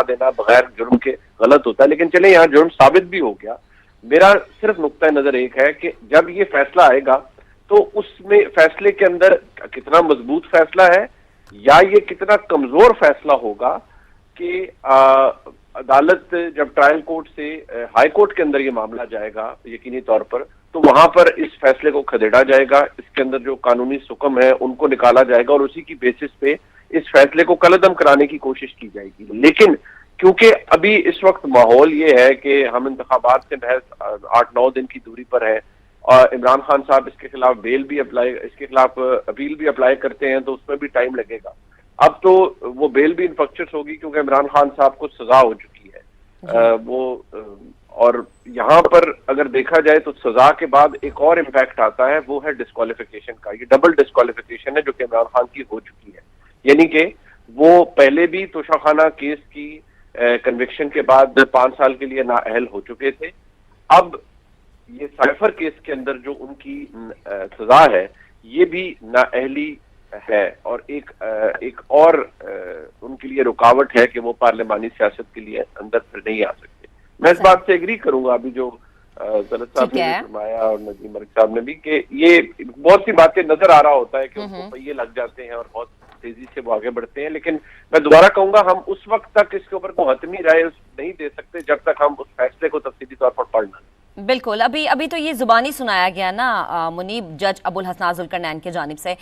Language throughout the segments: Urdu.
دینا بغیر جرم کے غلط ہوتا ہے، لیکن چلیں یہاں جرم ثابت بھی ہو گیا. میرا صرف نقطہ نظر ایک ہے کہ جب یہ فیصلہ آئے گا تو اس میں فیصلے کے اندر کتنا مضبوط فیصلہ ہے یا یہ کتنا کمزور فیصلہ ہوگا کہ عدالت جب ٹرائل کورٹ سے ہائی کورٹ کے اندر یہ معاملہ جائے گا یقینی طور پر، تو وہاں پر اس فیصلے کو کھدیڑا جائے گا، اس کے اندر جو قانونی حکم ہے ان کو نکالا جائے گا اور اسی کی بیسس پہ اس فیصلے کو کالعدم کرانے کی کوشش کی جائے گی. لیکن کیونکہ ابھی اس وقت ماحول یہ ہے کہ ہم انتخابات سے محض 8-9 دن کی دوری پر ہیں اور عمران خان صاحب اس کے خلاف اپیل بھی اپلائی کرتے ہیں تو اس میں بھی ٹائم لگے گا. اب تو وہ بیل بھی انفیکچس ہوگی کیونکہ عمران خان صاحب کو سزا ہو چکی ہے اور یہاں پر اگر دیکھا جائے تو سزا کے بعد ایک اور امپیکٹ آتا ہے، وہ ہے ڈسکوالیفیکیشن کا. یہ ڈبل ڈسکوالیفیکیشن ہے جو کہ عمران خان کی ہو چکی ہے، یعنی کہ وہ پہلے بھی توشہ کیس کی کنوکشن کے بعد 5 سال کے لیے نااہل ہو چکے تھے. اب یہ سائفر کیس کے اندر جو ان کی سزا ہے یہ بھی نااہلی ہے اور ایک اور ان کے لیے رکاوٹ ہے کہ وہ پارلیمانی سیاست کے لیے اندر پھر نہیں آ سکتے. میں اس بات سے ایگری کروں گا ابھی جو طلعت صاحب نے فرمایا اور نظیم ملک صاحب نے بھی کہ یہ بہت سی باتیں نظر آ رہا ہوتا ہے کہ ان کو پہیے لگ جاتے ہیں اور بہت تیزی سے وہ آگے بڑھتے ہیں، لیکن میں دوبارہ کہوں گا ہم اس وقت تک اس کے اوپر کوئی حتمی رائے نہیں دے سکتے جب تک ہم اس فیصلے کو تفصیلی طور پر پڑھ نہ لیں. بالکل. ابھی تو یہ زبانی سنایا گیا نا منیب جج ابوالحسنات ذوالقرنین کی جانب سے.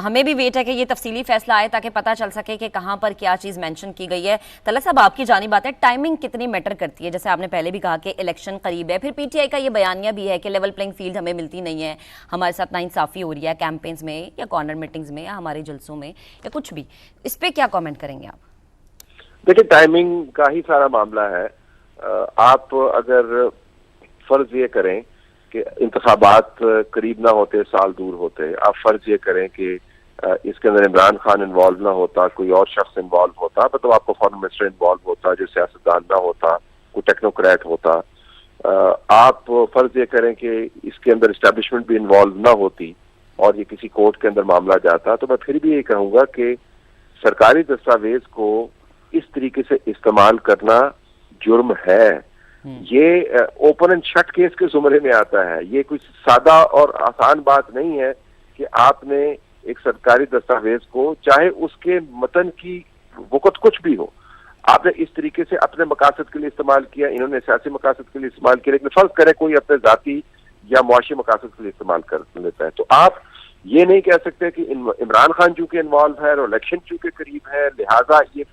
ہمیں بھی ویٹ ہے کہ یہ تفصیلی فیصلہ آئے تاکہ پتہ چل سکے کہ کہاں پر کیا چیز مینشن کی گئی ہے. طلعت صاحب آپ کی جانب آتے ہیں، ٹائمنگ کتنی میٹر کرتی ہے؟ جیسے آپ نے پہلے بھی کہا کہ الیکشن قریب ہے، پھر پی ٹی آئی کا یہ بیانیہ بھی ہے کہ لیول پلینگ فیلڈ ہمیں ملتی نہیں ہے، ہمارے ساتھ ناانصافی ہو رہی ہے کیمپینز میں یا کارنر میٹنگز میں یا ہمارے جلسوں میں یا کچھ بھی. اس پہ کیا کامنٹ کریں گے آپ؟ دیکھیں ٹائمنگ کا ہی سارا معاملہ ہے. آپ اگر فرض یہ کریں کہ انتخابات قریب نہ ہوتے، سال دور ہوتے، آپ فرض یہ کریں کہ اس کے اندر عمران خان انوالو نہ ہوتا، کوئی اور شخص انوالو ہوتا، تو آپ کو فارن منسٹر انوالو ہوتا جو سیاستدان نہ ہوتا، کوئی ٹیکنوکریٹ ہوتا. آپ فرض یہ کریں کہ اس کے اندر اسٹیبلشمنٹ بھی انوالو نہ ہوتی اور یہ کسی کورٹ کے اندر معاملہ جاتا، تو میں پھر بھی یہ کہوں گا کہ سرکاری دستاویز کو اس طریقے سے استعمال کرنا جرم ہے. یہ اوپن اینڈ شٹ کیس کے زمرے میں آتا ہے. یہ کوئی سادہ اور آسان بات نہیں ہے کہ آپ نے ایک سرکاری دستاویز کو چاہے اس کے متن کی وقت کچھ بھی ہو، آپ نے اس طریقے سے اپنے مقاصد کے لیے استعمال کیا، انہوں نے سیاسی مقاصد کے لیے استعمال کیا، لیکن فرض کرے کوئی اپنے ذاتی یا معاشی مقاصد کے لیے استعمال کر لیتا ہے، تو آپ یہ نہیں کہہ سکتے کہ عمران خان چونکہ انوالو ہے اور الیکشن چونکہ قریب ہے لہٰذا یہ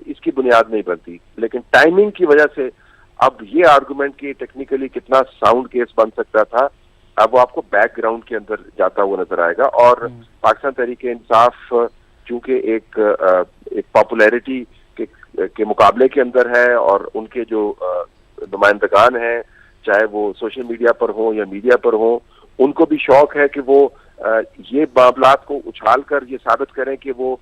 اس کی بنیاد نہیں بنتی. لیکن ٹائمنگ کی وجہ سے اب یہ آرگومنٹ کہ ٹیکنیکلی کتنا ساؤنڈ کیس بن سکتا تھا، اب وہ آپ کو بیک گراؤنڈ کے اندر جاتا ہوا نظر آئے گا. اور پاکستان تحریک انصاف چونکہ ایک پاپولیرٹی کے مقابلے کے اندر ہے اور ان کے جو نمائندگان ہیں چاہے وہ سوشل میڈیا پر ہوں یا میڈیا پر ہوں، ان کو بھی شوق ہے کہ وہ یہ معاملات کو اچھال کر یہ ثابت کریں کہ وہ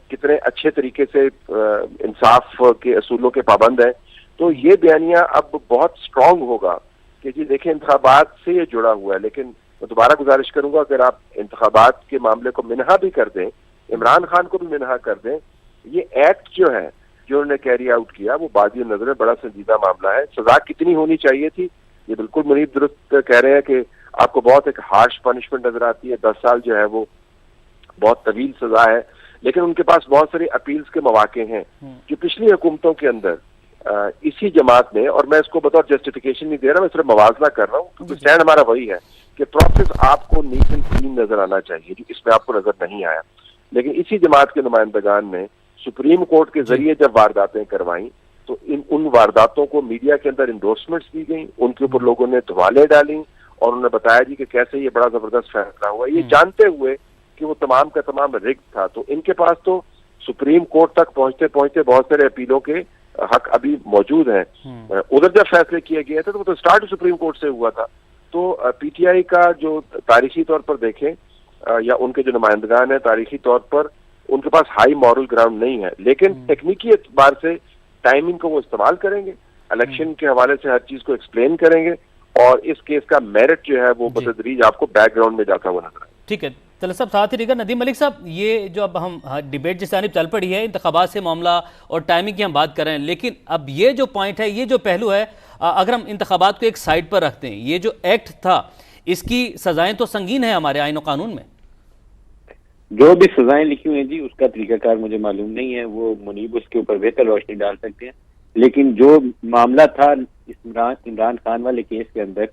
کتنے اچھے طریقے سے انصاف کے اصولوں کے پابند ہیں. تو یہ بیانیہ اب بہت سٹرونگ ہوگا کہ جی دیکھیں انتخابات سے یہ جڑا ہوا ہے. لیکن میں دوبارہ گزارش کروں گا اگر آپ انتخابات کے معاملے کو منہا بھی کر دیں، عمران خان کو بھی منہا کر دیں، یہ ایکٹ جو ہے جو انہوں نے کیری آؤٹ کیا وہ بادی نظر بڑا سنجیدہ معاملہ ہے. سزا کتنی ہونی چاہیے تھی یہ بالکل منیب درست کہہ رہے ہیں کہ آپ کو بہت ایک ہارش پنشمنٹ نظر آتی ہے. 10 سال جو ہے وہ بہت طویل سزا ہے، لیکن ان کے پاس بہت ساری اپیلز کے مواقع ہیں جو پچھلی حکومتوں کے اندر اسی جماعت میں، اور میں اس کو بطور جسٹیفیکیشن نہیں دے رہا، میں صرف موازنہ کر رہا ہوں کیونکہ اسٹینڈ ہمارا وہی ہے کہ پروسیس آپ کو نیٹ اینڈ کلین نظر آنا چاہیے جو اس میں آپ کو نظر نہیں آیا. لیکن اسی جماعت کے نمائندگان نے سپریم کورٹ کے ذریعے جب وارداتیں کروائیں تو ان وارداتوں کو میڈیا کے اندر انڈورسمنٹس دی گئیں، ان کے اوپر لوگوں نے دھوالیں ڈالیں اور انہوں نے بتایا جی کہ کیسے یہ بڑا زبردست فیصلہ ہوا، یہ جانتے ہوئے کہ وہ تمام کا تمام رگ تھا. تو ان کے پاس تو سپریم کورٹ تک پہنچتے پہنچتے بہت سارے اپیلوں کے حق ابھی موجود ہیں. ادھر جب فیصلے کیے گئے تھے تو وہ تو اسٹارٹ سپریم کورٹ سے ہوا تھا. تو پی ٹی آئی کا جو تاریخی طور پر دیکھیں یا ان کے جو نمائندگان ہیں تاریخی طور پر ان کے پاس ہائی مورل گراؤنڈ نہیں ہے، لیکن تکنیکی اعتبار سے ٹائمنگ کو وہ استعمال کریں گے، الیکشن کے حوالے سے ہر چیز کو ایکسپلین کریں گے اور اس کیس کا میرٹ جو ہے وہ بتدریج آپ کو بیک گراؤنڈ میں جاتا ہوا نظر آئے. ٹھیک ہے. طلعت صاحب ساتھ ہی رہے گا۔ ندیم ملک صاحب، یہ جو اب ہم ڈیبیٹ جس جانب چل پڑی ہے، انتخابات سے معاملہ اور ٹائمنگ کی ہم بات کر رہے ہیں، لیکن اب یہ جو پوائنٹ ہے، یہ جو پہلو ہے، اگر ہم انتخابات کو ایک سائڈ پر رکھتے ہیں، یہ جو ایکٹ تھا اس کی سزائیں تو سنگین ہیں ہمارے آئین و قانون میں۔ جو بھی سزائیں لکھی ہوئی ہیں جی، اس کا طریقہ کار مجھے معلوم نہیں ہے، وہ منیب اس کے اوپر بہتر روشنی ڈال سکتے ہیں، لیکن جو معاملہ تھا عمران خان والے کیس کے اندر،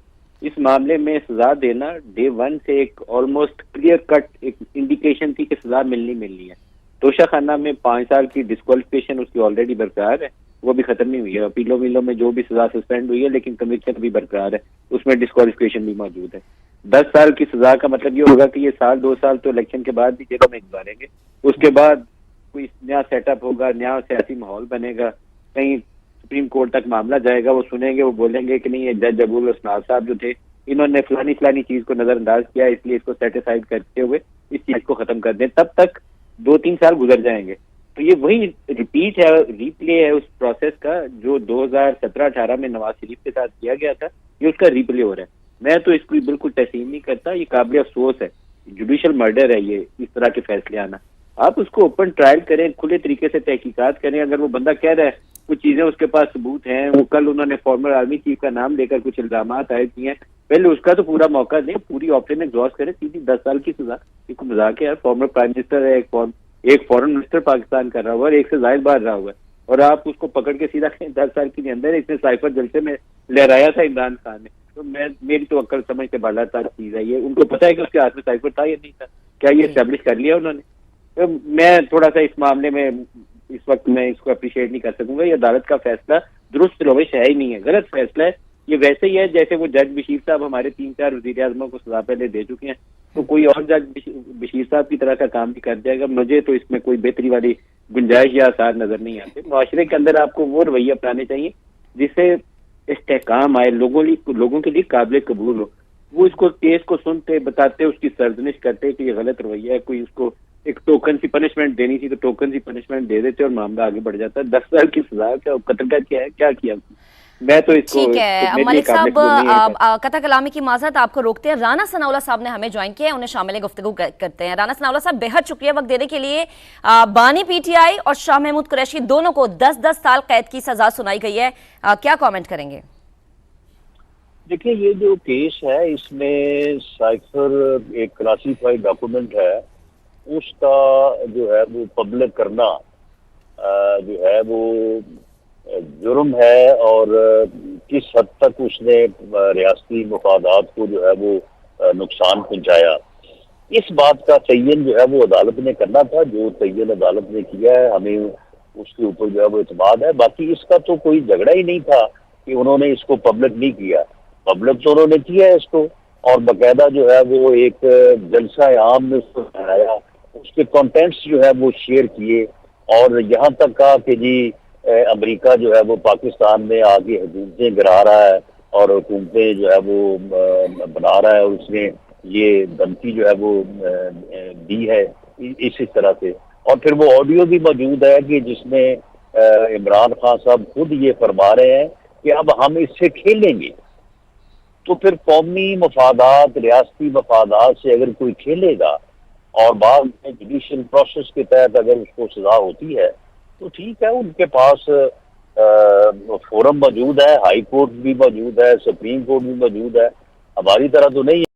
اس معاملے میں سزا دینا ڈے ون سے ایک آلموسٹ کلیئر کٹ ایک انڈیکیشن تھی کہ سزا ملنی ہے۔ توشہ خانہ میں 5 سال کی ڈسکوالیفکیشن اس کی آلریڈی برقرار ہے، وہ بھی ختم نہیں ہوئی ہے۔ اپیلوں ویلوں میں جو بھی سزا سسپینڈ ہوئی ہے، لیکن کنوکشن بھی برقرار ہے، اس میں ڈسکوالیفکیشن بھی موجود ہے۔ 10 سال کی سزا کا مطلب یہ ہوگا کہ یہ سال 2 سال تو الیکشن کے بعد بھی جیلوں میں گزاریں گے، اس کے بعد کوئی نیا سیٹ اپ ہوگا، نیا سیاسی ماحول بنے گا، کہیں سپریم کورٹ تک معاملہ جائے گا، وہ سنیں گے، وہ بولیں گے کہ نہیں، یہ جج ابو الحسناز صاحب جو تھے، انہوں نے فلانی چیز کو نظر انداز کیا، اس لیے اس کو سیٹیسفائڈ کرتے ہوئے اس چیز کو ختم کر دیں۔ تب تک 2-3 سال گزر جائیں گے۔ تو یہ وہی ریپیٹ ہے، ریپلے ہے اس پروسیس کا جو 2017-18 میں نواز شریف کے ساتھ کیا گیا تھا، یہ اس کا ریپلے ہو رہا ہے۔ میں تو اس کو بالکل تسلیم نہیں کرتا، یہ قابل افسوس ہے، جوڈیشل مرڈر ہے یہ، اس طرح کے فیصلے آنا۔ آپ اس کو اوپن ٹرائل کریں، کھلے طریقے سے تحقیقات کریں۔ اگر وہ بندہ کہہ رہا ہے کچھ چیزیں اس کے پاس ثبوت ہیں، وہ کل انہوں نے فارمر آرمی چیف کا نام لے کر کچھ الزامات عائد کیے ہیں، پہلے اس کا تو پورا موقع دیں، پوری آپشن ایگزاسٹ کریں، سیدھی 10 سال کی سزا۔ یہ کوئی مذاق ہے یار، فارمر پرائم منسٹر ہے، ایک فورن منسٹر پاکستان کر رہا ہوا ہے، ایک سے زائد بار رہا ہوا ہے، اور آپ اس کو پکڑ کے سیدھا 10 سال کے اندر اس نے سائفر جلسے میں لہرایا تھا عمران خان نے۔ تو میری تو عقل سمجھ سے بالا تر چیز ہے یہ۔ ان کو پتا ہے کہ اس کے ہاتھ میں سائفر تھا یا نہیں تھا، کیا یہ اسٹیبلش کر لیا انہوں نے؟ تو میں تھوڑا سا اس معاملے میں اس وقت میں اس کو اپریشیٹ نہیں کر سکوں گا۔ یہ عدالت کا فیصلہ درست روش ہے ہی نہیں ہے، غلط فیصلہ ہے یہ۔ ویسے ہی ہے جیسے وہ جج بشیر صاحب ہمارے 3-4 وزیر اعظموں کو سزا پہلے دے چکے ہیں، تو کوئی اور جج بشیر صاحب کی طرح کا کام بھی کر جائے گا۔ مجھے تو اس میں کوئی بہتری والی گنجائش یا آثار نظر نہیں آتے۔ معاشرے کے اندر آپ کو وہ رویہ اپنانے چاہیے جس سے استحکام آئے، لوگوں کے لیے قابل قبول ہو۔ وہ اس کو کیس کو سنتے، بتاتے، اس کی سرزنش کرتے کہ یہ غلط رویہ ہے، کوئی اس کو ایک ٹوکن سی پنشمنٹ دینی تھی تو ٹوکن سی پنشمنٹ دے دیتے اور معاملہ آگے بڑھ جاتا ہے۔ 10 سال کی سزا کیا، قتل کا کیا ہے، کیا کیا؟ میں تو اس کو ٹھیک ہے ملک صاحب، قطع کلامی کی معذرت، آپ کو روکتے ہیں۔ رانا ثناءاللہ صاحب نے ہمیں جوائن کیا ہے، انہیں شامل گفتگو کرتے ہیں۔ رانا ثناءاللہ صاحب، بہت شکریہ وقت دینے کے لیے۔ بانی پی ٹی آئی اور شاہ محمود قریشی دونوں کو 10-10 سال قید کی سزا سنائی گئی ہے، کیا کامنٹ کریں گے؟ دیکھیں، یہ جو کیس ہے اس میں سائفر ایک کلاسیفائڈ ڈاکومنٹ ہے، اس کا جو ہے وہ پبلک کرنا جو ہے وہ جرم ہے، اور کس حد تک اس نے ریاستی مفادات کو جو ہے وہ نقصان پہنچایا، اس بات کا تعین جو ہے وہ عدالت نے کرنا تھا۔ جو تعین عدالت نے کیا ہے، ہمیں اس کے اوپر جو ہے وہ اعتماد ہے۔ باقی اس کا تو کوئی جھگڑا ہی نہیں تھا کہ انہوں نے اس کو پبلک نہیں کیا، پبلک تو انہوں نے کیا ہے اس کو، اور باقاعدہ جو ہے وہ ایک جلسہ عام میں اس کو ٹھہرایا، اس کے کانٹینٹس جو ہے وہ شیئر کیے، اور یہاں تک کہا کہ جی امریکہ جو ہے وہ پاکستان میں آگے حکومتیں گرا رہا ہے اور حکومتیں جو ہے وہ بنا رہا ہے، اور اس نے یہ دھمکی جو ہے وہ دی ہے اسی طرح سے۔ اور پھر وہ آڈیو بھی موجود ہے کہ جس میں عمران خان صاحب خود یہ فرما رہے ہیں کہ اب ہم اس سے کھیلیں گے۔ تو پھر قومی مفادات، ریاستی مفادات سے اگر کوئی کھیلے گا اور بعد میں جوڈیشل پروسیس کے تحت اگر اس کو سزا ہوتی ہے تو ٹھیک ہے، ان کے پاس فورم موجود ہے، ہائی کورٹ بھی موجود ہے، سپریم کورٹ بھی موجود ہے، ہماری طرح تو نہیں ہے۔